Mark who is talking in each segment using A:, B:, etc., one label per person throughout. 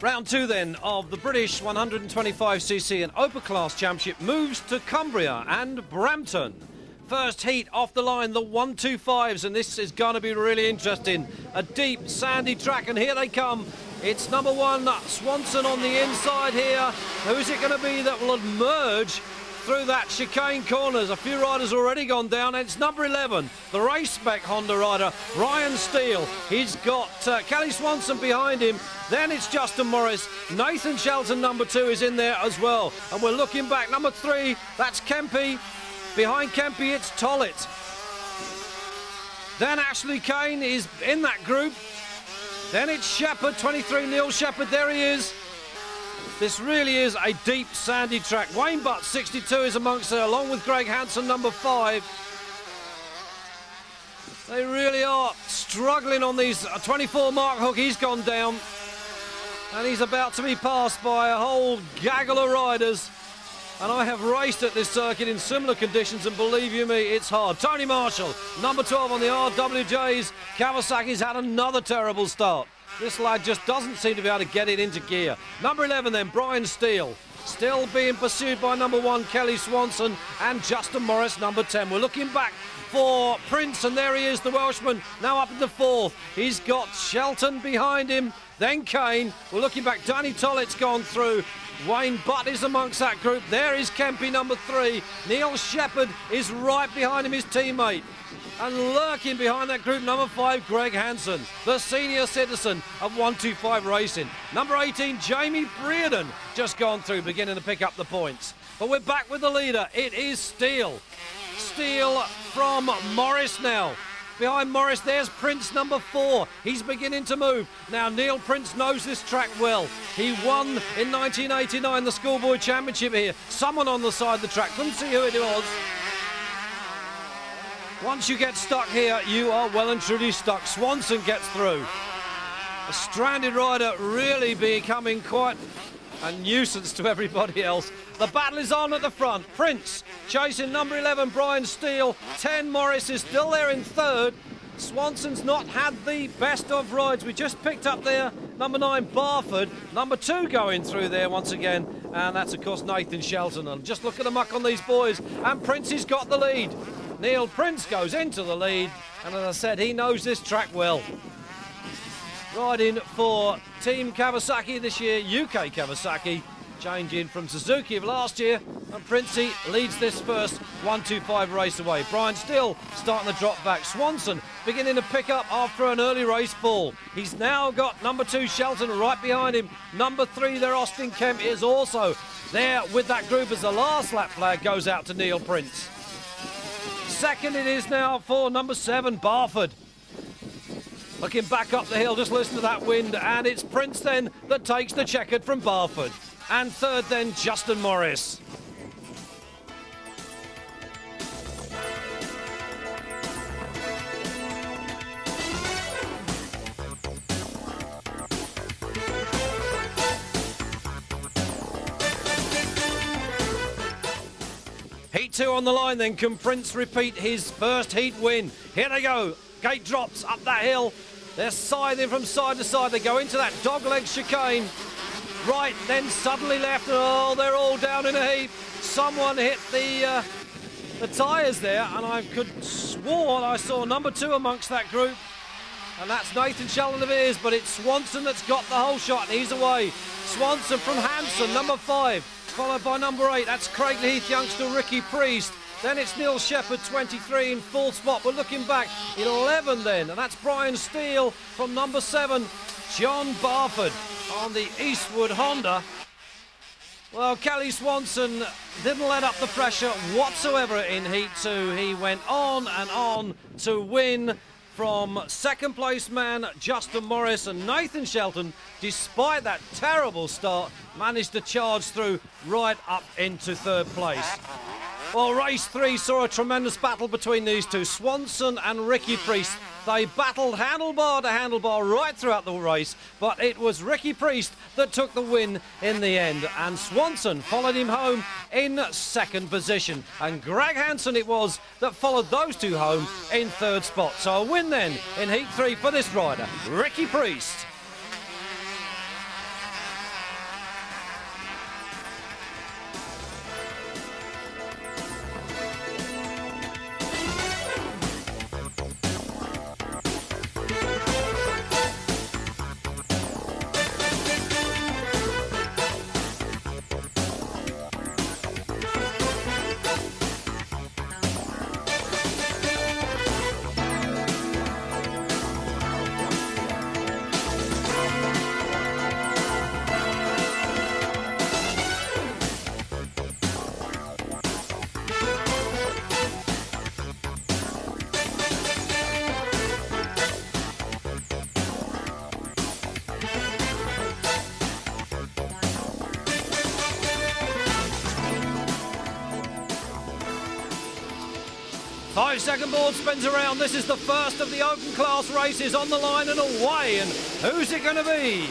A: Round 2 then of the British 125cc and Open Class Championship moves to Cumbria and Brampton. First heat off the line, the 125s, and this is going to be really interesting. A deep, sandy track, and here they come. It's number 1, Swanson on the inside here. Who is it going to be that will emerge through that chicane corners? A few riders already gone down, and it's number 11, the race spec Honda rider, Brian Steele. He's got Kelly Swanson behind him. Then it's Justin Morris. Nathan Shelton, number 2, is in there as well. And we're looking back, number 3, that's Kempe. Behind Kempe, it's Tollett. Then Ashley Kane is in that group. Then it's Shepherd, 23, Neil Shepherd, there he is. This really is a deep, sandy track. Wayne Butt, 62, is amongst there, along with Greg Hansen, number 5. They really are struggling on these. 24, Mark Hook, he's gone down. And he's about to be passed by a whole gaggle of riders. And I have raced at this circuit in similar conditions, and believe you me, it's hard. Tony Marshall, number 12 on the RWJs. Kawasaki's had another terrible start. This lad just doesn't seem to be able to get it into gear. Number 11 then, Brian Steele. Still being pursued by number 1, Kelly Swanson, and Justin Morris, number 10. We're looking back for Prince, and there he is, the Welshman, now up in the 4th. He's got Shelton behind him, then Kane. We're looking back, Danny Tollett's gone through. Wayne Butt is amongst that group. There is Kempe, number 3. Neil Shepherd is right behind him, his teammate. And lurking behind that group, number 5, Greg Hansen, the senior citizen of 125 Racing. Number 18, Jamie Brearden, just gone through, beginning to pick up the points. But we're back with the leader. It is Steele. Steele from Morris now. Behind Morris, there's Prince, number 4. He's beginning to move. Now, Neil Prince knows this track well. He won in 1989 the Schoolboy Championship here. Someone on the side of the track. Couldn't see who it was. Once you get stuck here, you are well and truly stuck. Swanson gets through. A stranded rider really becoming quite a nuisance to everybody else. The battle is on at the front. Prince chasing number 11, Brian Steele. 10, Morris is still there in 3rd. Swanson's not had the best of rides. We just picked up there number 9, Barford. Number 2 going through there once again. And that's, of course, Nathan Shelton. And just look at the muck on these boys. And Prince has got the lead. Neil Prince goes into the lead. And as I said, he knows this track well. Riding for Team Kawasaki this year, UK Kawasaki, changing from Suzuki of last year, and Princey leads this first 125 race away. Brian Steele starting to drop back. Swanson beginning to pick up after an early race fall. He's now got number 2, Shelton, right behind him. Number 3 there, Austin Kemp, is also there with that group as the last lap flag goes out to Neil Prince. Second it is now for number 7, Barford. Looking back up the hill, just listen to that wind, and it's Prince then that takes the checkered from Barford. And 3rd then, Justin Morris. Heat 2 on the line then. Can Prince repeat his first heat win? Here they go. Gate drops up that hill. They're scything from side to side. They go into that dogleg chicane. Right, then suddenly left. Oh, they're all down in a heap. Someone hit the tyres there, and I could swore I saw number 2 amongst that group. And that's Nathan Shelton of his, but it's Swanson that's got the whole shot, and he's away. Swanson from Hansen, number 5, followed by number 8. That's Craig Heath youngster Ricky Priest. Then it's Neil Shepherd, 23, in 4th spot. We're looking back, 11 then, and that's Brian Steele from number 7, John Barford on the Eastwood Honda. Well, Kelly Swanson didn't let up the pressure whatsoever in Heat 2. He went on and on to win from second place man Justin Morris, and Nathan Shelton, despite that terrible start, managed to charge through right up into 3rd place. Well, race 3 saw a tremendous battle between these two, Swanson and Ricky Priest. They battled handlebar to handlebar right throughout the race, but it was Ricky Priest that took the win in the end, and Swanson followed him home in 2nd position, and Greg Hansen it was that followed those two home in 3rd spot. So a win then in Heat 3 for this rider, Ricky Priest. 5-second board spins around. This is the first of the open class races on the line and away. And who's it going to be?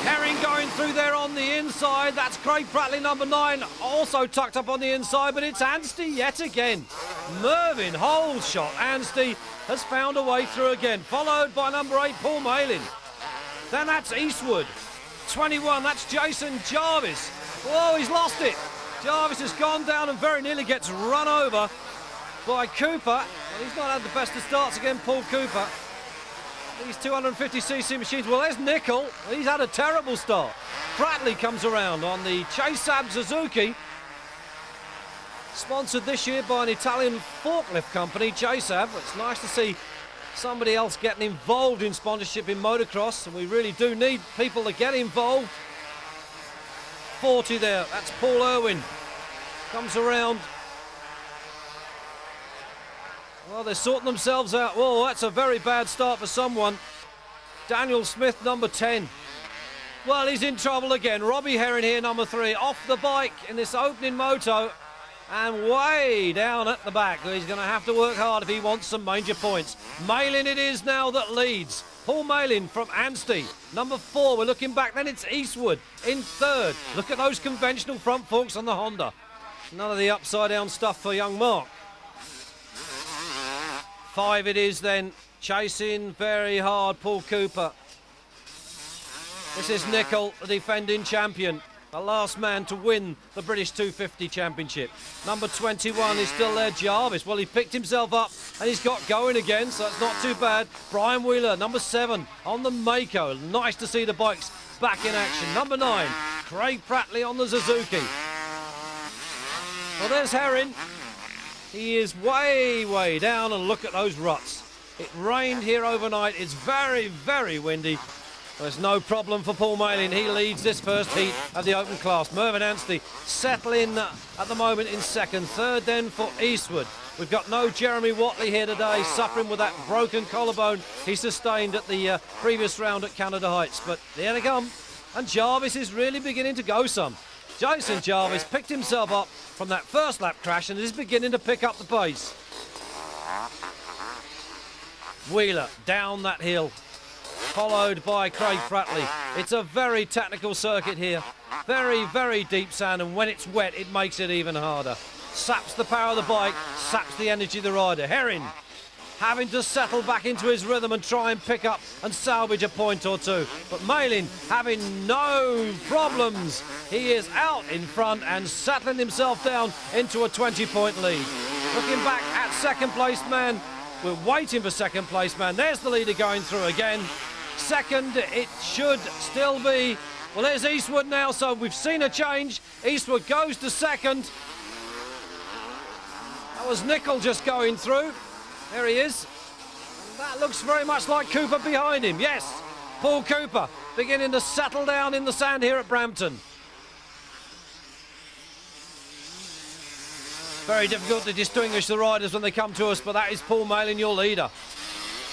A: Herring going through there on the inside. That's Craig Pratley, number 9, also tucked up on the inside, but it's Anstey yet again. Mervyn whole shot. Anstey has found a way through again, followed by number 8, Paul Malin. Then that's Eastwood. 21, that's Jason Jarvis. Whoa, he's lost it. Jarvis has gone down and very nearly gets run over by Cooper. Well, he's not had the best of starts again, Paul Cooper. These 250cc machines. Well, there's NICHOL. He's had a terrible start. Pratley comes around on the Chasab Suzuki, sponsored this year by an Italian forklift company, Chasab. It's nice to see somebody else getting involved in sponsorship in motocross, and we really do need people to get involved. 40 there. That's Paul Irwin. Comes around. Well, they're sorting themselves out. Whoa, that's a very bad start for someone. Daniel Smith, number 10. Well, he's in trouble again. Robbie Herring here, number 3, off the bike in this opening moto. And way down at the back. He's going to have to work hard if he wants some major points. Malin it is now that leads. Paul Malin from Anstey, number 4. We're looking back. Then it's Eastwood in 3rd. Look at those conventional front forks on the Honda. None of the upside-down stuff for young Mark. 5 it is then, chasing very hard, Paul Cooper. This is NICHOL, the defending champion, the last man to win the British 250 Championship. Number 21 is still there, Jarvis. Well, he picked himself up and he's got going again, so it's not too bad. Brian Wheeler, number 7, on the Mako. Nice to see the bikes back in action. Number 9, Craig Pratley on the Suzuki. Well, there's Herring. He is way, way down, and look at those ruts. It rained here overnight. It's very, very windy. There's no problem for Paul Malin. He leads this first heat of the open class. Mervyn Anstey settling at the moment in 2nd. 3rd then for Eastwood. We've got no Jeremy Watley here today, suffering with that broken collarbone he sustained at the previous round at Canada Heights. But there they come. And Jarvis is really beginning to go some. Jason Jarvis picked himself up from that first lap crash and is beginning to pick up the pace. Wheeler down that hill, followed by Craig Pratley. It's a very technical circuit here. Very, very deep sand, and when it's wet, it makes it even harder. Saps the power of the bike, saps the energy of the rider. Herring having to settle back into his rhythm and try and pick up and salvage a point or two. But Malin having no problems. He is out in front and settling himself down into a 20-point lead. Looking back at 2nd place man. We're waiting for 2nd place man. There's the leader going through again. 2nd, it should still be. Well, there's Eastwood now, so we've seen a change. Eastwood goes to 2nd. That was NICHOL just going through. There he is. That looks very much like Cooper behind him. Yes, Paul Cooper beginning to settle down in the sand here at Brampton. Very difficult to distinguish the riders when they come to us, but that is Paul Malin, your leader.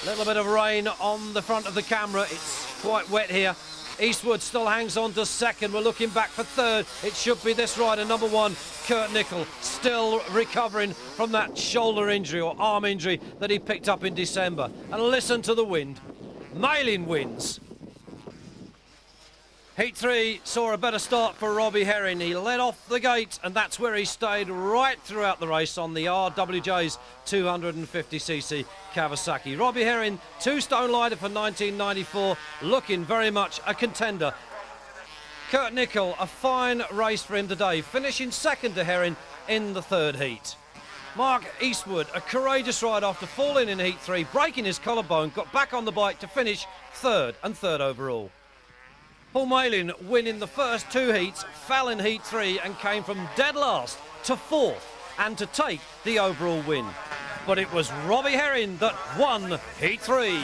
A: A little bit of rain on the front of the camera. It's quite wet here. Eastwood still hangs on to 2nd. We're looking back for 3rd. It should be this rider, number 1, Kurt NICHOL, still recovering from that shoulder injury or arm injury that he picked up in December. And listen to the wind. Malin wins. Heat 3 saw a better start for Robbie Herring. He led off the gate, and that's where he stayed right throughout the race on the RWJ's 250cc Kawasaki. Robbie Herring, 2-stone lighter for 1994, looking very much a contender. Kurt NICHOL, a fine race for him today, finishing 2nd to Herring in the 3rd heat. Mark Eastwood, a courageous ride after falling in Heat 3, breaking his collarbone, got back on the bike to finish 3rd and 3rd overall. Paul Malin winning the first 2 heats, fell in Heat 3 and came from dead last to 4th and to take the overall win. But it was Robbie Herring that won Heat 3.